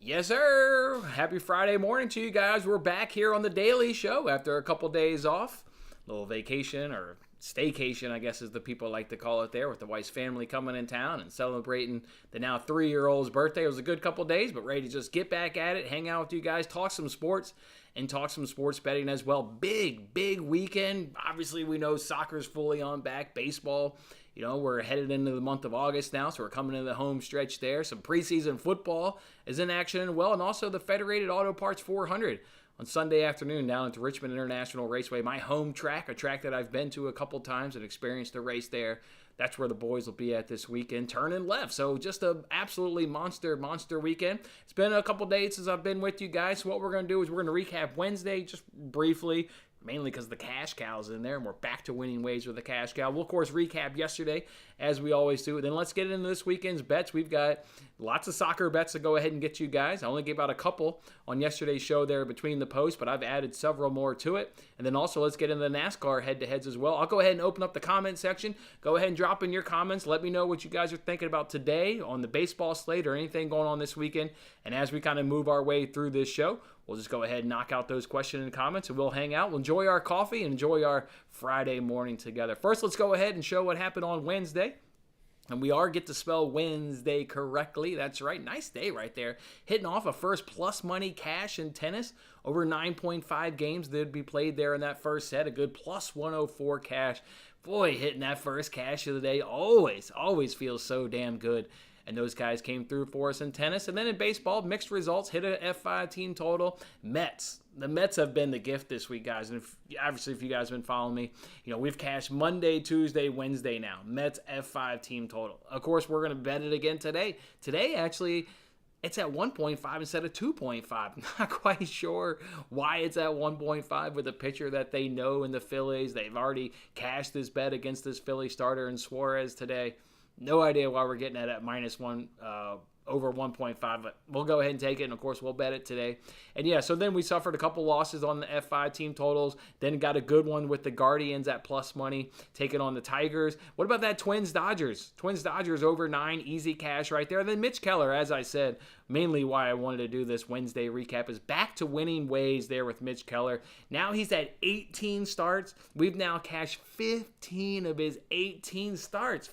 Yes, sir. Happy Friday morning to you guys. We're back here on the Daily Show after a couple days off. A little vacation or staycation, I guess is the people like to call it there, with the wife's family coming in town and celebrating the now 3-year-old's birthday. It was a good couple days, but ready to just get back at it, hang out with you guys, talk some sports, and talk some sports betting as well. Big weekend. Obviously, we know soccer's fully on back. Baseball, we're headed into the month of August now, so we're coming into the home stretch there. Some preseason football is in action as well, and also the Federated Auto Parts 400 on Sunday afternoon down at the Richmond International Raceway, my home track, a track that I've been to a couple times and experienced a race there. That's where the boys will be at this weekend, turning left. So just an absolutely monster weekend. It's been a couple days since I've been with you guys. So what we're going to do is we're going to recap Wednesday just briefly, mainly because the cash cow's in there, and we're back to winning ways with the cash cow. We'll, of course, recap yesterday, as we always do. Then let's get into this weekend's bets. We've got lots of soccer bets to go ahead and get you guys. I only gave out a couple on yesterday's show there between the posts, but I've added several more to it. And then also let's get into the NASCAR head-to-heads as well. I'll go ahead and open up the comment section. Go ahead and drop in your comments. Let me know what you guys are thinking about today on the baseball slate or anything going on this weekend. And as we kind of move our way through this show, we'll just go ahead and knock out those questions and comments, and we'll hang out. We'll enjoy our coffee and enjoy our Friday morning together. First, let's go ahead and show what happened on Wednesday. And we get to spell Wednesday correctly. That's right. Nice day right there. Hitting off a first plus money cash in tennis. Over 9.5 games that would be played there in that first set. A good plus 104 cash. Boy, hitting that first cash of the day always feels so damn good. And those guys came through for us in tennis. And then in baseball, mixed results, hit a F5 team total. Mets. The Mets have been the gift this week, guys. And obviously, if you guys have been following me, we've cashed Monday, Tuesday, Wednesday now. Mets F5 team total. Of course, we're going to bet it again today. Today, actually, it's at 1.5 instead of 2.5. Not quite sure why it's at 1.5 with a pitcher that they know in the Phillies. They've already cashed this bet against this Philly starter in Suarez today. No idea why we're getting it at -1 over 1.5, but we'll go ahead and take it, and of course we'll bet it today. And yeah, so then we suffered a couple losses on the F5 team totals, then got a good one with the Guardians at plus money, taking on the Tigers. What about that Twins-Dodgers? Twins-Dodgers over 9, easy cash right there. And then Mitch Keller, as I said, mainly why I wanted to do this Wednesday recap, is back to winning ways there with Mitch Keller. Now he's at 18 starts. We've now cashed 15 of his 18 starts.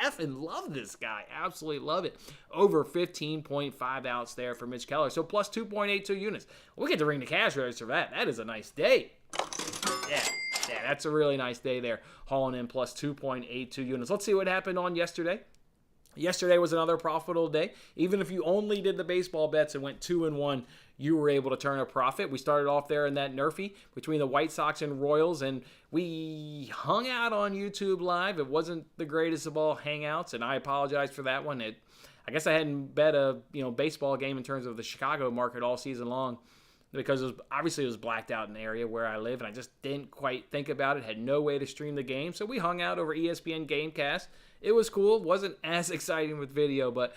Effing love this guy. Absolutely love it. Over 15.5 outs there for Mitch Keller. So plus 2.82 units. We get to ring the cash register for that. That is a nice day. Yeah, that's a really nice day there. Hauling in plus 2.82 units. Let's see what happened on yesterday. Yesterday was another profitable day. Even if you only did the baseball bets and went 2-1, you were able to turn a profit. We started off there in that Nerfy between the White Sox and Royals, and we hung out on YouTube Live. It wasn't the greatest of all hangouts, and I apologize for that one. I guess I hadn't bet a baseball game in terms of the Chicago market all season long, because it was blacked out in the area where I live, and I just didn't quite think about it, had no way to stream the game. So we hung out over ESPN Gamecast. It was cool. Wasn't as exciting with video, but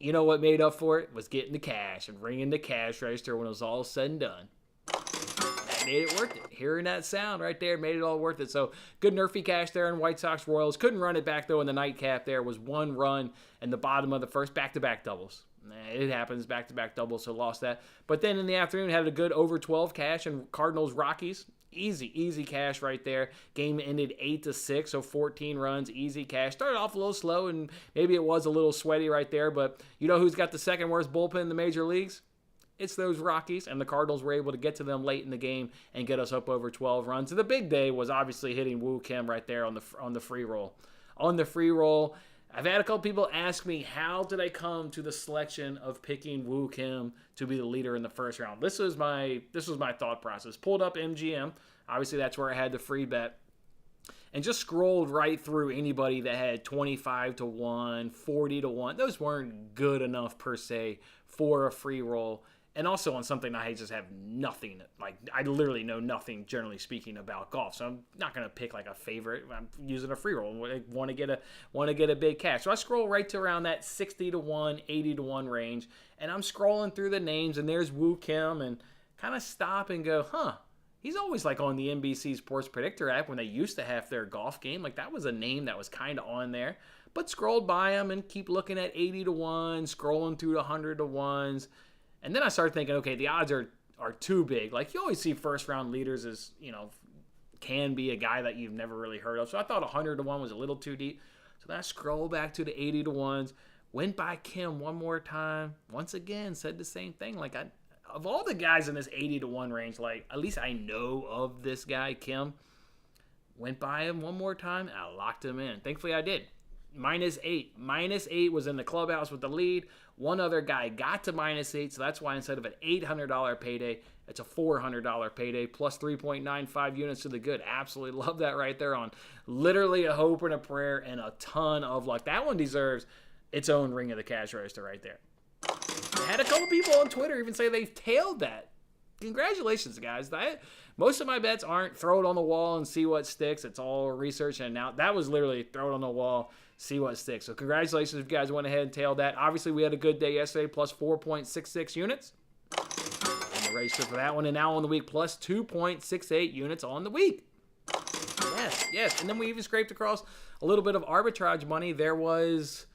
you know what made up for it was getting the cash and ringing the cash register when it was all said and done. That made it worth it. Hearing that sound right there made it all worth it. So good Nerfy cash there in White Sox Royals. Couldn't run it back, though, in the nightcap there. Was one run in the bottom of the first. Back-to-back doubles. It happens, back-to-back doubles, so lost that. But then in the afternoon, had a good over 12 cash in Cardinals-Rockies. Easy cash right there. Game ended 8-6, so 14 runs, easy cash. Started off a little slow, and maybe it was a little sweaty right there, but you know who's got the second worst bullpen in the major leagues? It's those Rockies, and the Cardinals were able to get to them late in the game and get us up over 12 runs. And the big day was obviously hitting Woo Kim right there on the free roll. On the free roll, I've had a couple people ask me, how did I come to the selection of picking Woo Kim to be the leader in the first round? This was my thought process. Pulled up MGM. Obviously, that's where I had the free bet. And just scrolled right through anybody that had 25-1, 40-1. Those weren't good enough per se for a free roll. And also on something I just have nothing, I literally know nothing, generally speaking, about golf. So I'm not going to pick like a favorite. I'm using a free roll. I want to get a big cash. So I scroll right to around that 60-1, 80-1 range. And I'm scrolling through the names, and there's Woo Kim, and kind of stop and go, he's always like on the NBC Sports Predictor app when they used to have their golf game. Like that was a name that was kind of on there. But scrolled by him and keep looking at 80-1, scrolling through the 100-1s. And then I started thinking, okay, the odds are too big. Like, you always see first round leaders as, can be a guy that you've never really heard of. So I thought 100 to 1 was a little too deep. So then I scrolled back to the 80 to 1s, went by Kim one more time, once again said the same thing. Like, of all the guys in this 80 to 1 range, like, at least I know of this guy, Kim. Went by him one more time, and I locked him in. Thankfully, I did. -8. -8 was in the clubhouse with the lead. One other guy got to -8, so that's why instead of an $800 payday, it's a $400 payday, plus 3.95 units to the good. Absolutely love that right there on literally a hope and a prayer and a ton of luck. That one deserves its own ring of the cash register right there. I had a couple people on Twitter even say they've tailed that. Congratulations, guys. Most of my bets aren't throw it on the wall and see what sticks. It's all research and now. That was literally throw it on the wall, see what sticks. So congratulations if you guys went ahead and tailed that. Obviously, we had a good day yesterday, plus 4.66 units. And the register for that one. And now on the week, plus 2.68 units on the week. Yes. And then we even scraped across a little bit of arbitrage money. There was...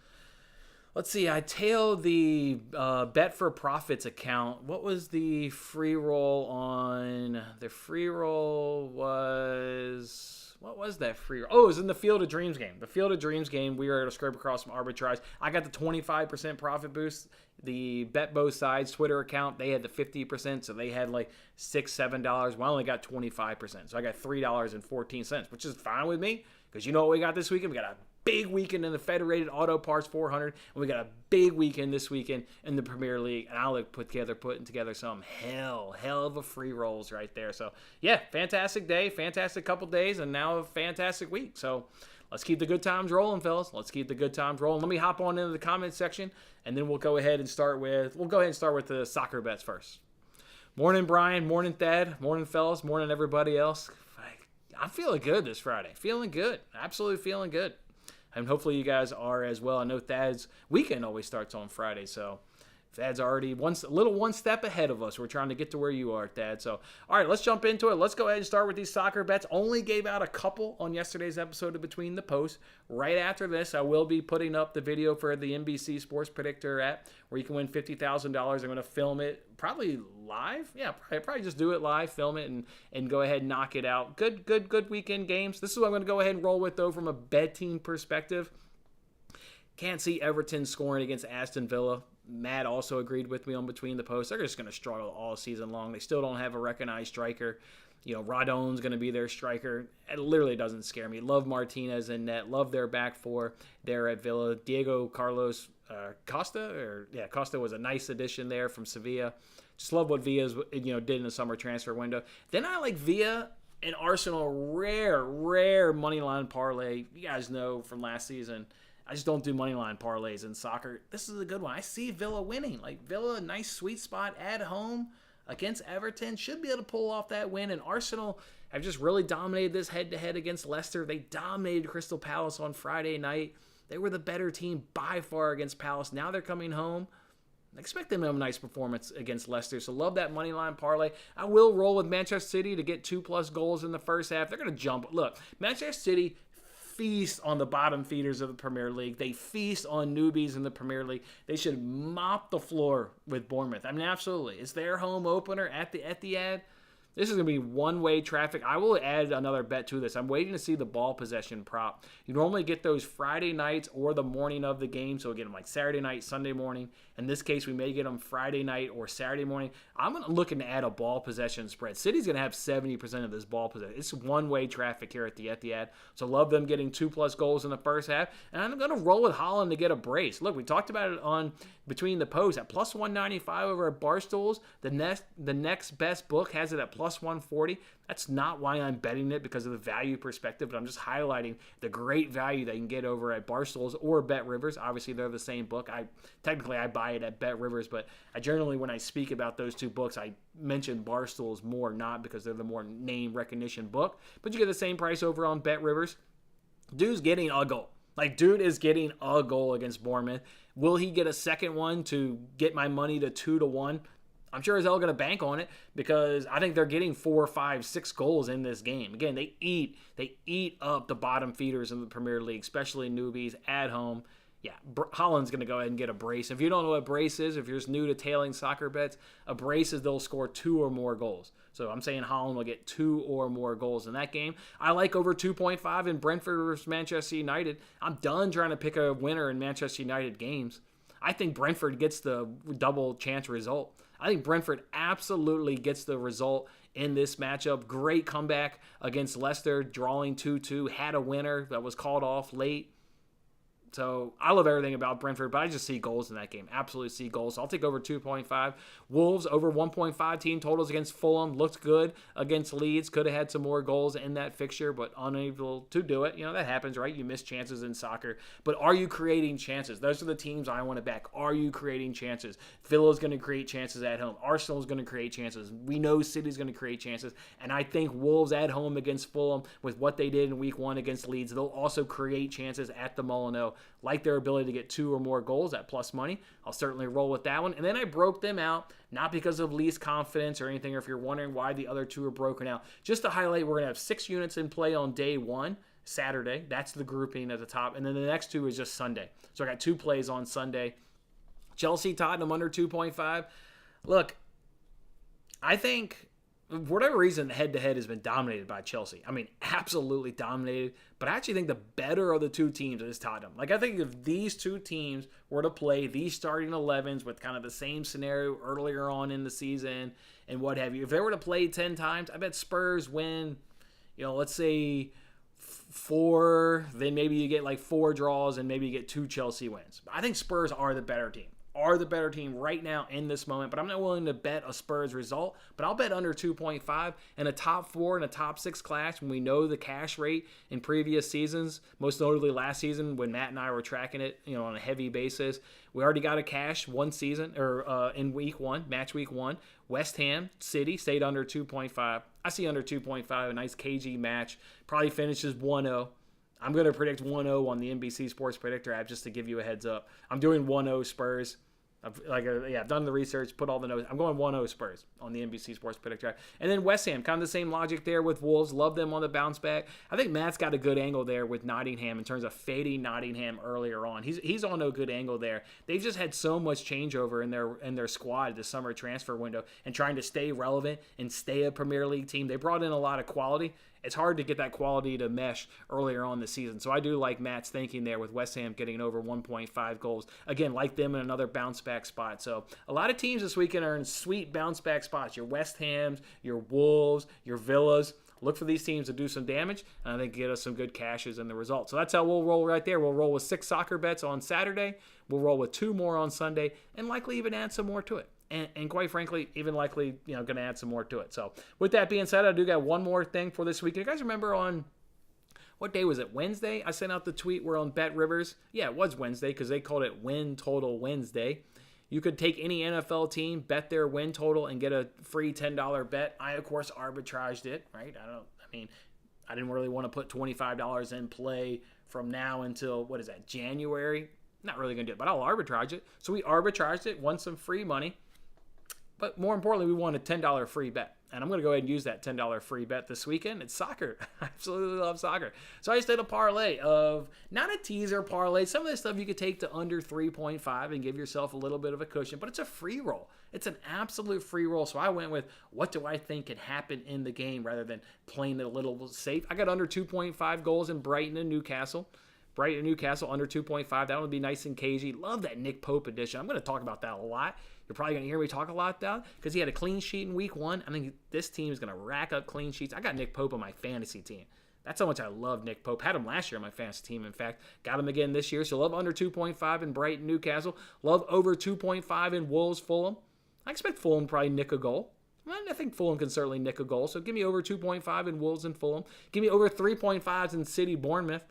Let's see, I tailed the Bet for Profits account. What was the free roll on? The free roll was... What was that free roll? Oh, it was in the Field of Dreams game. The Field of Dreams game, we were able to scrape across some arbitrage. I got the 25% profit boost. The Bet Both Sides Twitter account, they had the 50%, so they had like $6, $7. Well, I only got 25%, so I got $3.14, which is fine with me, because you know what we got this weekend? We got a big weekend in the Federated Auto Parts 400, and we got a big weekend this weekend in the Premier League, and I'll putting together some hell of a free rolls right there. So yeah, fantastic day, fantastic couple days, and now a fantastic week. So let's keep the good times rolling, fellas. Let's keep the good times rolling. Let me hop on into the comments section, and then we'll go ahead and start with the soccer bets first. Morning, Brian. Morning, Thad. Morning, fellas. Morning, everybody else. I'm feeling good this Friday. Feeling good. Absolutely feeling good. And hopefully you guys are as well. I know Thad's weekend always starts on Friday, so Thad's already one step ahead of us. We're trying to get to where you are, Thad. So, all right, let's jump into it. Let's go ahead and start with these soccer bets. Only gave out a couple on yesterday's episode of Between the Posts. Right after this, I will be putting up the video for the NBC Sports Predictor app where you can win $50,000. I'm going to film it probably live. Yeah, probably just do it live, film it, and go ahead and knock it out. Good weekend games. This is what I'm going to go ahead and roll with, though, from a betting perspective. Can't see Everton scoring against Aston Villa. Matt also agreed with me on Between the Posts. They're just going to struggle all season long. They still don't have a recognized striker. Radon's going to be their striker. It literally doesn't scare me. Love Martinez in net. Love their back four there at Villa. Diego Carlos Costa was a nice addition there from Sevilla. Just love what Villa's did in the summer transfer window. Then I like Villa and Arsenal. Rare money line parlay. You guys know from last season, I just don't do money line parlays in soccer. This is a good one. I see Villa winning. Like Villa, nice sweet spot at home against Everton. Should be able to pull off that win. And Arsenal have just really dominated this head-to-head against Leicester. They dominated Crystal Palace on Friday night. They were the better team by far against Palace. Now they're coming home. I expect them to have a nice performance against Leicester. So love that money line parlay. I will roll with Manchester City to get 2+ goals in the first half. They're going to jump. Look, Manchester City feast on the bottom feeders of the Premier League. They feast on newbies in the Premier League. They should mop the floor with Bournemouth. I mean, absolutely. It's their home opener at the Etihad. This is going to be one-way traffic. I will add another bet to this. I'm waiting to see the ball possession prop. You normally get those Friday nights or the morning of the game, so we get them like Saturday night, Sunday morning. In this case, we may get them Friday night or Saturday morning. I'm looking to add a ball possession spread. City's going to have 70% of this ball possession. It's one-way traffic here at the Etihad, so love them getting 2+ goals in the first half. And I'm going to roll with Holland to get a brace. Look, we talked about it on Between the Posts at plus 195 over at Barstools. The next best book has it at plus 140. That's not why I'm betting it because of the value perspective, but I'm just highlighting the great value that you can get over at Barstools or Bet Rivers. Obviously, they're the same book. I buy it at Bet Rivers, but I generally, when I speak about those two books, I mention Barstools more, not because they're the more name recognition book, but you get the same price over on Bet Rivers. Dude's getting a goal. Dude is getting a goal against Bournemouth. Will he get a second one to get my money to 2-1? I'm sure as hell going to bank on it because I think they're getting 4, 5, 6 goals in this game. Again, they eat up the bottom feeders in the Premier League, especially newbies at home. Yeah, Holland's going to go ahead and get a brace. If you don't know what brace is, if you're just new to tailing soccer bets, a brace is they'll score 2 or more goals. So I'm saying Holland will get 2 or more goals in that game. I like over 2.5 in Brentford versus Manchester United. I'm done trying to pick a winner in Manchester United games. I think Brentford gets the double chance result. I think Brentford absolutely gets the result in this matchup. Great comeback against Leicester, drawing 2-2, had a winner that was called off late. So I love everything about Brentford, but I just see goals in that game. Absolutely see goals. So I'll take over 2.5. Wolves over 1.5 team totals against Fulham. Looked good against Leeds. Could have had some more goals in that fixture, but unable to do it. That happens, right? You miss chances in soccer. But are you creating chances? Those are the teams I want to back. Are you creating chances? Villa's going to create chances at home. Arsenal's going to create chances. We know City's going to create chances. And I think Wolves at home against Fulham, with what they did in week 1 against Leeds, they'll also create chances at the Molineux. Like their ability to get 2 or more goals at plus money. I'll certainly roll with that one. And then I broke them out, not because of least confidence or anything, or if you're wondering why the other 2 are broken out. Just to highlight, we're going to have 6 units in play on day 1, Saturday. That's the grouping at the top. And then the next 2 is just Sunday. So I got 2 plays on Sunday. Chelsea, Tottenham under 2.5. Look, I think, for whatever reason, head-to-head has been dominated by Chelsea. I mean, absolutely dominated. But I actually think the better of the 2 teams is Tottenham. Like, I think if these 2 teams were to play these starting 11s with kind of the same scenario earlier on in the season and what have you, if they were to play 10 times, I bet Spurs win, let's say 4, then maybe you get like 4 draws and maybe you get 2 Chelsea wins. I think Spurs are the better team. Right now in this moment, but I'm not willing to bet a Spurs result, but I'll bet under 2.5 and a top 4 and a top 6 clash when we know the cash rate in previous seasons, most notably last season when Matt and I were tracking it, on a heavy basis. We already got a cash one season or in week 1, match week 1. West Ham City stayed under 2.5. I see under 2.5, a nice cagey match. Probably finishes 1-0. I'm going to predict 1-0 on the NBC Sports Predictor app just to give you a heads up. I'm doing 1-0 Spurs. I've done the research, put all the notes. I'm going 1-0 Spurs on the NBC Sports Predictor app. And then West Ham, kind of the same logic there with Wolves. Love them on the bounce back. I think Matt's got a good angle there with Nottingham in terms of fading Nottingham earlier on. He's on a good angle there. They've just had so much changeover in their squad this summer transfer window and trying to stay relevant and stay a Premier League team. They brought in a lot of quality. It's hard to get that quality to mesh earlier on the season. So I do like Matt's thinking there with West Ham getting over 1.5 goals. Again, like them in another bounce back spot. So a lot of teams this weekend are in sweet bounce back spots. Your West Hams, your Wolves, your Villas. Look for these teams to do some damage, and I think get us some good cashes in the result. So that's how we'll roll right there. We'll roll with 6 soccer bets on Saturday. We'll roll with 2 more on Sunday, and likely even add some more to it. And quite frankly, even likely, going to add some more to it. So with that being said, I do got one more thing for this week. You guys remember on, what day was it? Wednesday? I sent out the tweet. We're on Bet Rivers. Yeah, it was Wednesday because they called it Win Total Wednesday. You could take any NFL team, bet their win total, and get a free $10 bet. I, of course, arbitraged it, right? I didn't really want to put $25 in play from now until, January? Not really going to do it, but I'll arbitrage it. So we arbitraged it, won some free money. But more importantly, we won a $10 free bet. And I'm going to go ahead and use that $10 free bet this weekend. It's soccer. I absolutely love soccer. So I just did a parlay of, not a teaser parlay. Some of this stuff you could take to under 3.5 and give yourself a little bit of a cushion. But it's a free roll. It's an absolute free roll. So I went with, what do I think can happen in the game rather than playing it a little safe. I got under 2.5 goals in Brighton and Newcastle. Brighton and Newcastle under 2.5. That would be nice and cagey. Love that Nick Pope edition. I'm going to talk about that a lot. You're probably going to hear me talk a lot about because he had a clean sheet in week 1. I think this team is going to rack up clean sheets. I got Nick Pope on my fantasy team. That's how much I love Nick Pope. Had him last year on my fantasy team, in fact. Got him again this year. So love under 2.5 in Brighton, Newcastle. Love over 2.5 in Wolves, Fulham. I expect Fulham to probably nick a goal. I think Fulham can certainly nick a goal. So give me over 2.5 in Wolves and Fulham. Give me over 3.5s in City, Bournemouth.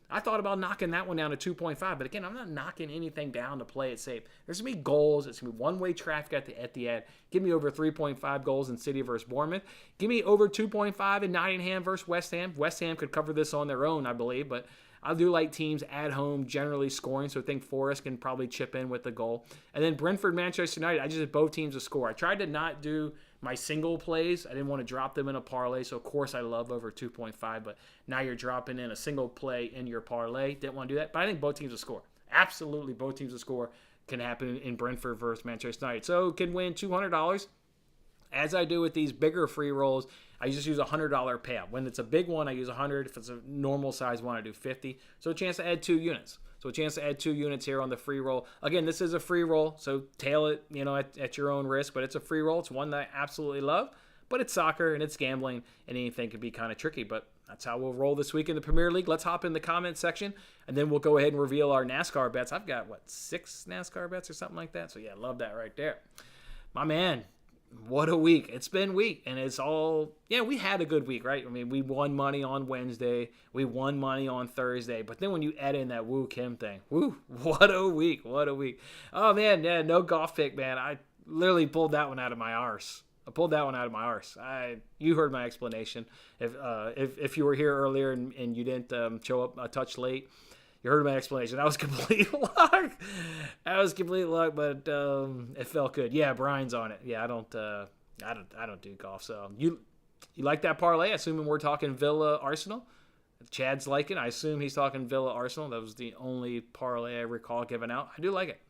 I thought about knocking that one down to 2.5, but again, I'm not knocking anything down to play it safe. There's going to be goals. It's going to be one-way traffic at the end. Give me over 3.5 goals in City versus Bournemouth. Give me over 2.5 in Nottingham versus West Ham. West Ham could cover this on their own, I believe, but I do like teams at home generally scoring, so I think Forest can probably chip in with the goal. And then Brentford, Manchester United, I just did both teams to score. I tried to not do my single plays. I didn't want to drop them in a parlay, so of course I love over 2.5, but now you're dropping in a single play in your parlay. Didn't want to do that, but I think both teams will score. absolutely both teams to score can happen in Brentford versus Manchester United. So can win $200. As I do with these bigger free rolls, I just use a $100 payout. When it's a big one, I use 100. If it's a normal size one, I do 50. So a chance to add 2 units. So a chance to add 2 units here on the free roll. Again, this is a free roll, so tail it, at your own risk. But it's a free roll. It's one that I absolutely love. But it's soccer and it's gambling, and anything could be kind of tricky. But that's how we'll roll this week in the Premier League. Let's hop in the comment section, and then we'll go ahead and reveal our NASCAR bets. I've got, 6 NASCAR bets or something like that? So, yeah, love that right there. My man, what a week. It's been week, and it's all, we had a good week, right? I mean, we won money on Wednesday. We won money on Thursday. But then when you add in that Woo Kim thing, what a week. What a week. Oh, man, yeah, no golf pick, man. I literally pulled that one out of my arse. You heard my explanation. If you were here earlier and you didn't show up a touch late, you heard my explanation. That was complete luck. But it felt good. Yeah, Brian's on it. Yeah, I don't do golf. So you like that parlay? Assuming we're talking Villa Arsenal. Chad's liking. I assume he's talking Villa Arsenal. That was the only parlay I recall giving out. I do like it.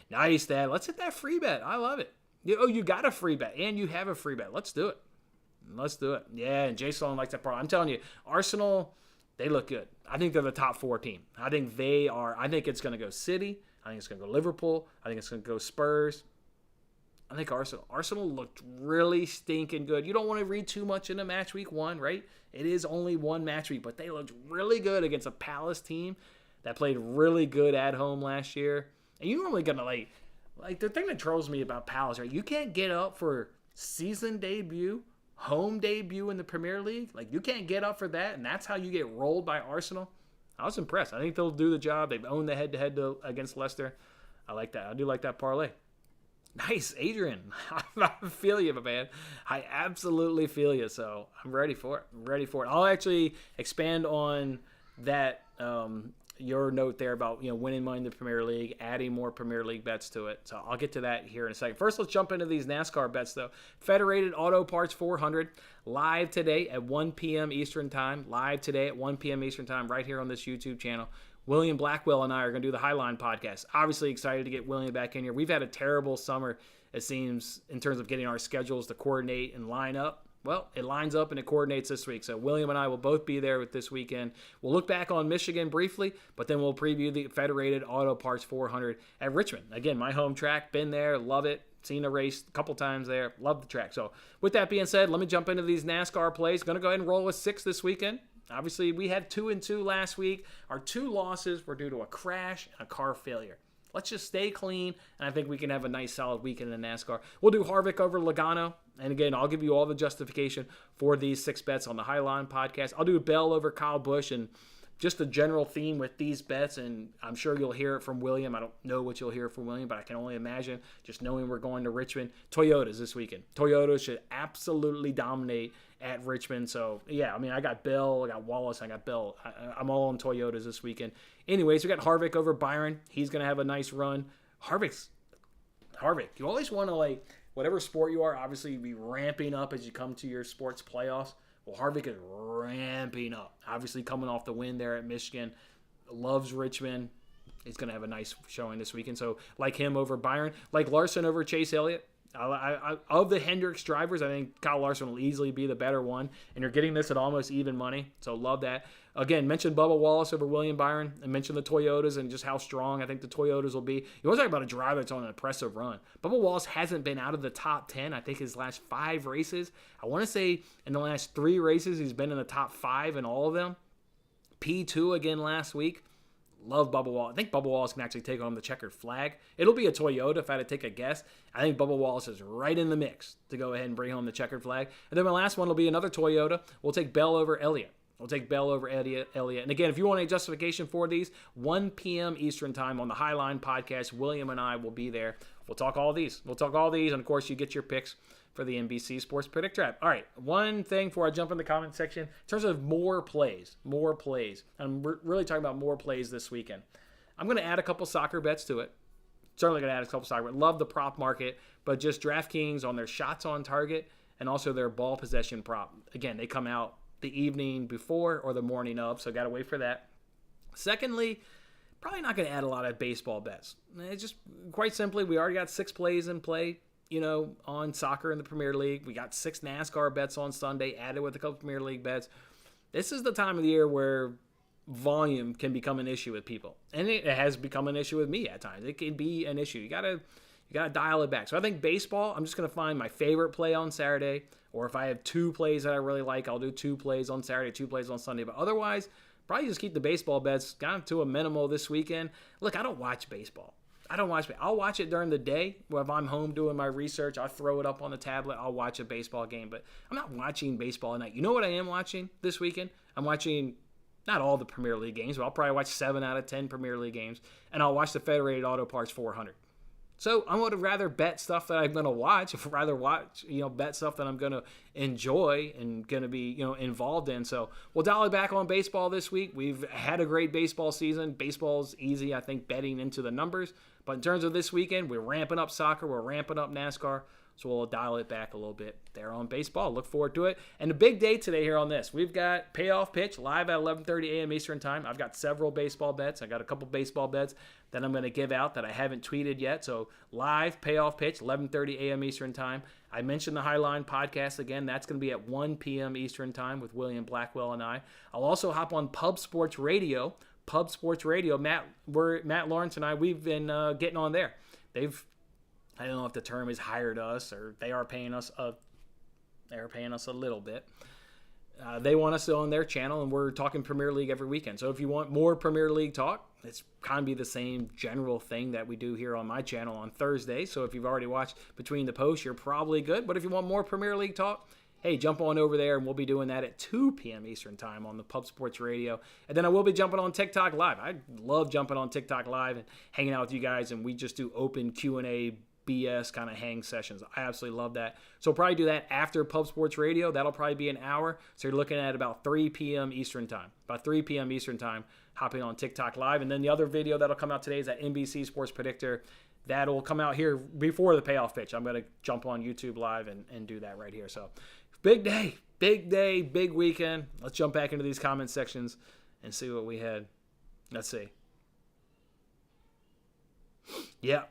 Nice, Dad. Let's hit that free bet. I love it. You got a free bet, and you have a free bet. Let's do it. Yeah, and Jason likes that part. I'm telling you, Arsenal, they look good. I think they're the top 4 team. I think they are. I think it's going to go City. I think it's going to go Liverpool. I think it's going to go Spurs. I think Arsenal looked really stinking good. You don't want to read too much into match week 1, right? It is only one match week, but they looked really good against a Palace team that played really good at home last year. And you're normally going to like the thing that trolls me about Palace, right? You can't get up for season debut, home debut in the Premier League. Like, you can't get up for that, and that's how you get rolled by Arsenal. I was impressed. I think they'll do the job. They've owned the head-to-head against Leicester. I like that. I do like that parlay. Nice, Adrian. I feel you, my man. I absolutely feel you, so I'm ready for it. I'll actually expand on that your note there about winning money in the Premier League, adding more Premier League bets to it. So I'll get to that here in a second. First, let's jump into these NASCAR bets, though. Federated Auto Parts 400 live today at 1 p.m. Eastern Time. Right here on this YouTube channel. William Blackwell and I are going to do the Highline podcast. Obviously excited to get William back in here. We've had a terrible summer, it seems, in terms of getting our schedules to coordinate and line up. Well, it lines up and it coordinates this week. So William and I will both be there with this weekend. We'll look back on Michigan briefly, but then we'll preview the Federated Auto Parts 400 at Richmond. Again, my home track, been there, love it. Seen a race a couple times there, love the track. So with that being said, let me jump into these NASCAR plays. Going to go ahead and roll with 6 this weekend. Obviously, we had 2-2 last week. Our 2 losses were due to a crash and a car failure. Let's just stay clean, and I think we can have a nice, solid weekend in NASCAR. We'll do Harvick over Logano, and again, I'll give you all the justification for these 6 bets on the Highline podcast. I'll do Bell over Kyle Busch, and just the general theme with these bets, and I'm sure you'll hear it from William. I don't know what you'll hear from William, but I can only imagine, just knowing we're going to Richmond. Toyotas this weekend. Toyotas should absolutely dominate at Richmond. So, yeah, I mean, I got Bell, I got Wallace, I got Bell. I'm all on Toyotas this weekend. Anyways, we got Harvick over Byron. He's going to have a nice run. Harvick. You always want to, whatever sport you are, obviously be ramping up as you come to your sports playoffs. Well, Harvick is ramping up. Obviously coming off the win there at Michigan. Loves Richmond. He's going to have a nice showing this weekend. So, like him over Byron. Like Larson over Chase Elliott. Of the Hendricks drivers, I think Kyle Larson will easily be the better one. And you're getting this at almost even money. So, love that. Again, mentioned Bubba Wallace over William Byron. And mentioned the Toyotas and just how strong I think the Toyotas will be. You want to talk about a driver that's on an impressive run. Bubba Wallace hasn't been out of the top 10, I think, his last 5 races. I want to say in the last 3 races, he's been in the top 5 in all of them. P2 again last week. Love Bubba Wallace. I think Bubba Wallace can actually take home the checkered flag. It'll be a Toyota if I had to take a guess. I think Bubba Wallace is right in the mix to go ahead and bring home the checkered flag. And then my last one will be another Toyota. We'll take Bell over Elliott. And again, if you want a justification for these, 1 p.m. Eastern Time on the Highline podcast, William and I will be there. We'll talk all these. And, of course, you get your picks for the NBC Sports Predict Trap. All right, one thing before I jump in the comment section, in terms of more plays. I'm really talking about more plays this weekend. I'm going to add a couple soccer bets to it. Certainly going to add a couple soccer bets. Love the prop market, but just DraftKings on their shots on target and also their ball possession prop. Again, they come out the evening before or the morning of, so got to wait for that. Secondly, probably not going to add a lot of baseball bets. It's just quite simply, we already got 6 plays in play, on soccer in the Premier League. We got 6 NASCAR bets on Sunday, added with a couple Premier League bets. This is the time of the year where volume can become an issue with people. And it has become an issue with me at times. It can be an issue. You gotta dial it back. So I think baseball, I'm just going to find my favorite play on Saturday. Or if I have 2 plays that I really like, I'll do 2 plays on Saturday, 2 plays on Sunday. But otherwise, probably just keep the baseball bets down to a minimal this weekend. Look, I don't watch baseball. I'll watch it during the day. If I'm home doing my research, I'll throw it up on the tablet. I'll watch a baseball game. But I'm not watching baseball at night. You know what I am watching this weekend? I'm watching not all the Premier League games, but I'll probably watch 7 out of 10 Premier League games. And I'll watch the Federated Auto Parts 400. So I would rather bet stuff that I'm going to watch. I'd rather bet stuff that I'm going to enjoy and going to be, involved in. So we'll dial it back on baseball this week. We've had a great baseball season. Baseball's easy, I think, betting into the numbers. But in terms of this weekend, we're ramping up soccer. We're ramping up NASCAR. So we'll dial it back a little bit there on baseball. Look forward to it. And a big day today here on this. We've got Payoff Pitch live at 11:30 a.m. Eastern Time. I've got several baseball bets. I got a couple baseball bets that I'm going to give out that I haven't tweeted yet. So live Payoff Pitch, 11:30 a.m. Eastern Time. I mentioned the Highline podcast again. That's going to be at 1 p.m. Eastern Time with William Blackwell and I. I'll also hop on Pub Sports Radio. Matt Lawrence and I, we've been getting on there. I don't know if the term is hired us or they are paying us a little bit. They want us on their channel, and we're talking Premier League every weekend. So if you want more Premier League talk, it's kind of be the same general thing that we do here on my channel on Thursday. So if you've already watched Between the Posts, you're probably good. But if you want more Premier League talk, hey, jump on over there, and we'll be doing that at 2 p.m. Eastern Time on the Pub Sports Radio. And then I will be jumping on TikTok Live. I love jumping on TikTok Live and hanging out with you guys, and we just do open Q&A BS kind of hang sessions. I absolutely love that. So we'll probably do that after Pub Sports Radio. That'll probably be an hour. So you're looking at about 3 p.m. Eastern Time. About 3 p.m. Eastern Time, hopping on TikTok Live. And then the other video that'll come out today is that NBC Sports Predictor. That'll come out here before the Payoff Pitch. I'm going to jump on YouTube Live and do that right here. So big day, big weekend. Let's jump back into these comment sections and see what we had. Let's see. Yeah.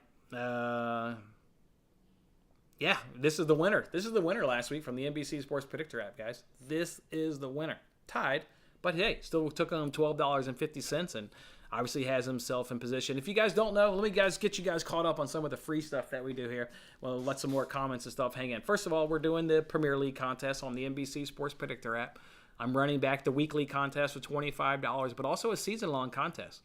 This is the winner. This is the winner last week from the NBC Sports Predictor app, guys. This is the winner. Tied, but hey, still took him $12.50 and obviously has himself in position. If you guys don't know, let me get you guys caught up on some of the free stuff that we do here. Well, let some more comments and stuff hang in. First of all, we're doing the Premier League contest on the NBC Sports Predictor app. I'm running back the weekly contest for $25, but also a season-long contest.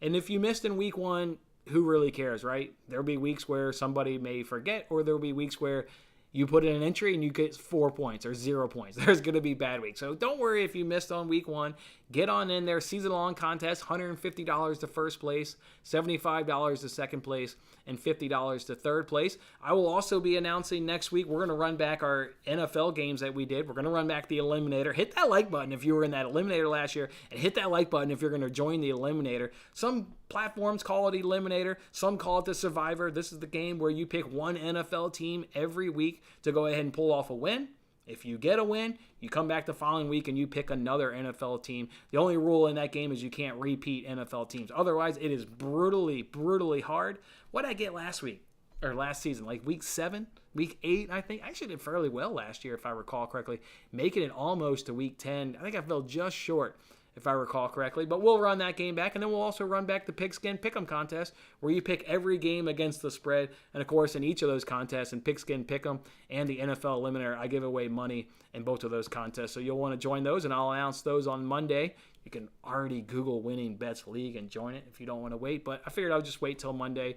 And if you missed in week 1, who really cares, right? There'll be weeks where somebody may forget, or there'll be weeks where you put in an entry and you get 4 points or 0 points. There's going to be bad weeks. So don't worry if you missed on week 1. Get on in there. Season-long contest, $150 to first place, $75 to second place, and $50 to third place. I will also be announcing next week, we're going to run back our NFL games that we did. We're going to run back the Eliminator. Hit that like button if you were in that Eliminator last year, and hit that like button if you're going to join the Eliminator. Some platforms call it Eliminator. Some call it the Survivor. This is the game where you pick one NFL team every week to go ahead and pull off a win. If you get a win, you come back the following week and you pick another NFL team. The only rule in that game is you can't repeat NFL teams. Otherwise, it is brutally hard. What did I get last season? Like week 7, week 8, I think. I actually did fairly well last year, if I recall correctly. Making it almost to week 10. I think I fell just short, if I recall correctly. But we'll run that game back, and then we'll also run back the Pigskin Pick'em contest, where you pick every game against the spread. And, of course, in each of those contests, in Pigskin Pick'em and the NFL Eliminator, I give away money in both of those contests. So you'll want to join those, and I'll announce those on Monday. You can already Google Winning Bets League and join it if you don't want to wait. But I figured I'll just wait till Monday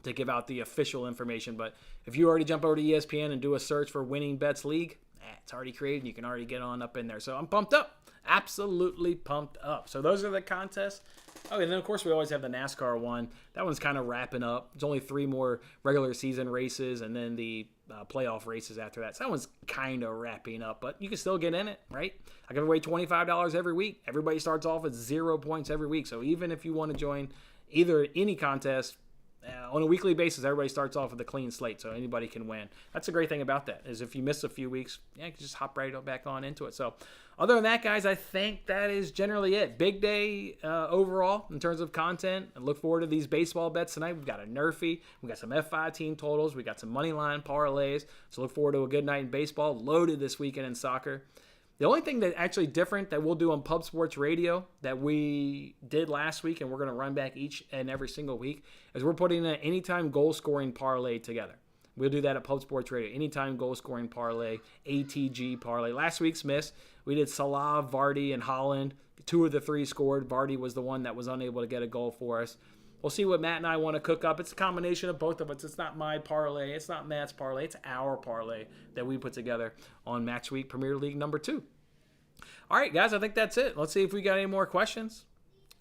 to give out the official information. But if you already jump over to ESPN and do a search for Winning Bets League, it's already created. You can already get on up in there. So I'm pumped up. Absolutely pumped up. So those are the contests. Oh, and then, of course, we always have the NASCAR one. That one's kind of wrapping up. There's only 3 more regular season races and then the playoff races after that. So that one's kind of wrapping up, but you can still get in it, right? I give away $25 every week. Everybody starts off with 0 points every week. So even if you want to join any contest, on a weekly basis, everybody starts off with a clean slate, so anybody can win. That's the great thing about that, is if you miss a few weeks, you can just hop right back on into it. So other than that, guys, I think that is generally it. Big day overall in terms of content. I look forward to these baseball bets tonight. We've got a Nerfy. We've got some F5 team totals. We got some money line parlays. So look forward to a good night in baseball. Loaded this weekend in soccer. The only thing that actually different that we'll do on Pub Sports Radio that we did last week and we're going to run back each and every single week is we're putting an anytime goal scoring parlay together. We'll do that at Pub Sports Radio. Anytime goal scoring parlay, ATG parlay. Last week's miss, we did Salah, Vardy, and Haaland. 2 of the 3 scored. Vardy was the one that was unable to get a goal for us. We'll see what Matt and I want to cook up. It's a combination of both of us. It's not my parlay. It's not Matt's parlay. It's our parlay that we put together on Match Week Premier League number 2. All right, guys, I think that's it. Let's see if we got any more questions.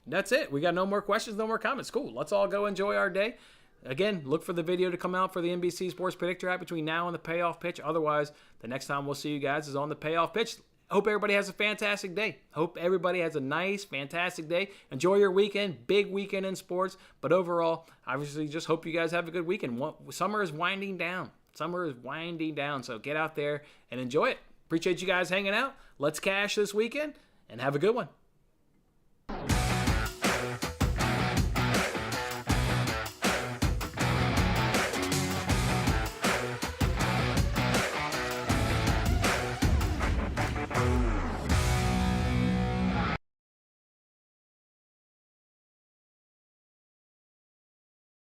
That's it. We got no more questions, no more comments. Cool. Let's all go enjoy our day. Again, look for the video to come out for the NBC Sports Predictor app between now and the payoff pitch. Otherwise, the next time we'll see you guys is on the payoff pitch. Hope everybody has a fantastic day. Hope everybody has a nice, fantastic day. Enjoy your weekend. Big weekend in sports. But overall, obviously, just hope you guys have a good weekend. Summer is winding down. So get out there and enjoy it. Appreciate you guys hanging out. Let's cash this weekend and have a good one.